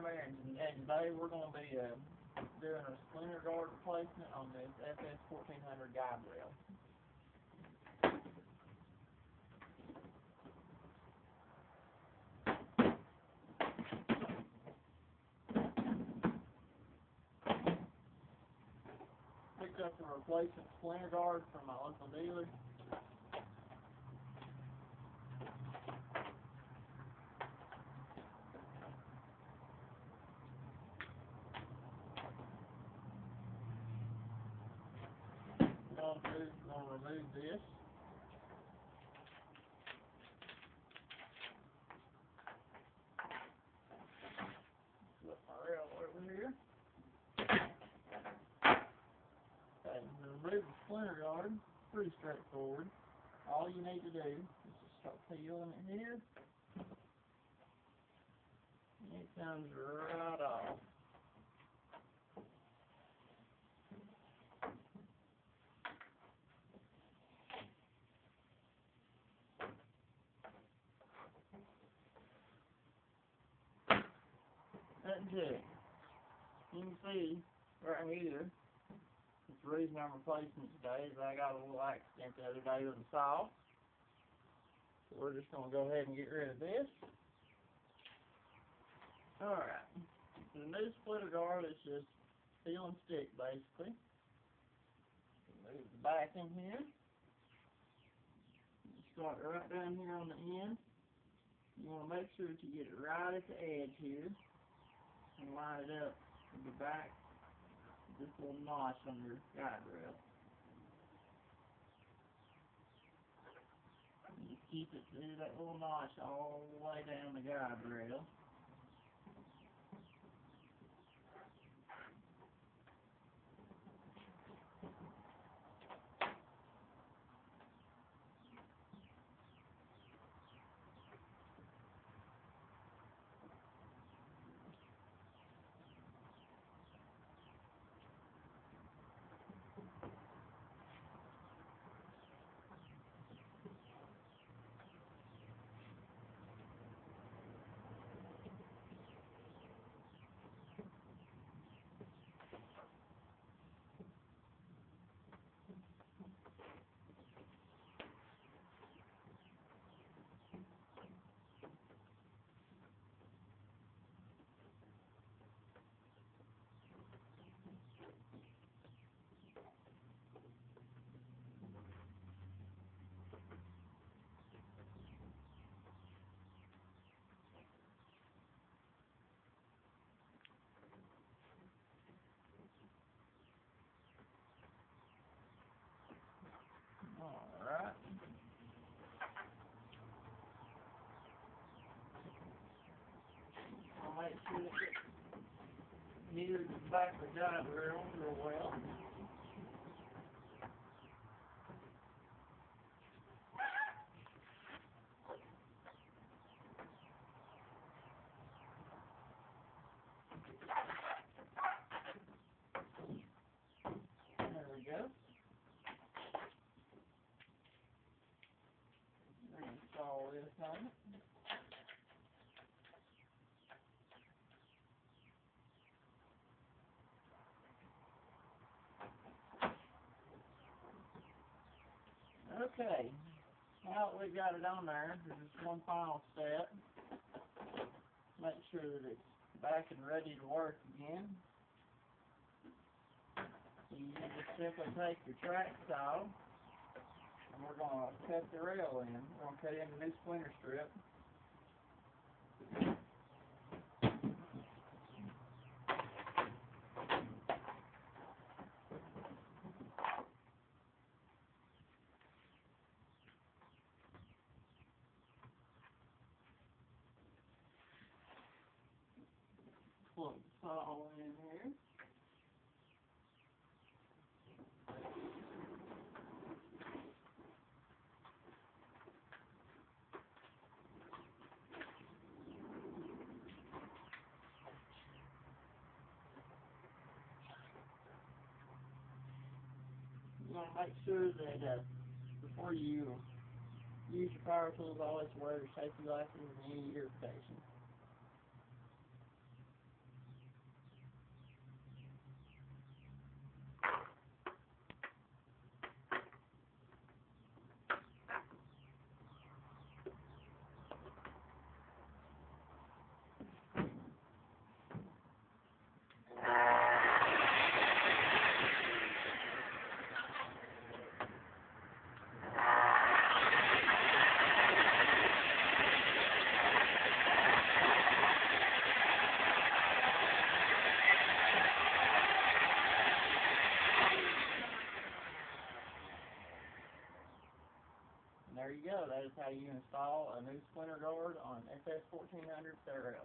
Aaron, and today we're going to be doing a splinter guard replacement on this FS1400 guide rail. Picked up the replacement splinter guard from my local dealer. Going to remove this. Flip my rail over here. Okay, to remove the splinter guard, pretty straightforward. All you need to do is just start peeling it here. And it comes right off. That's it. You can see right here, the reason I'm replacing it today is I got a little accident the other day with the saw. So we're just going to go ahead and get rid of this. Alright. The new splitter guard is just peel and stick basically. Move the back in here. You start right down here on the end. You want to make sure that you get it right at the edge here. And line it up with the back of this little notch on your guide rail. And you keep it through that little notch all the way down the guide rail. Alright. I'll make sure that it's near the back of the guide rail real well. There we go. Install this on it. Okay, now that we've got it on there, there's just one final step. Make sure that it's back and ready to work again. So you just simply take your track saw, and we're going to cut the rail in. We're going to cut in a new splinter strip. Plug the saw in here. You want to make sure that before you use your power tools, always wear your safety glasses and any ear protection. there you go. That is how you install a new Splinter guard on FS1400 Stereo.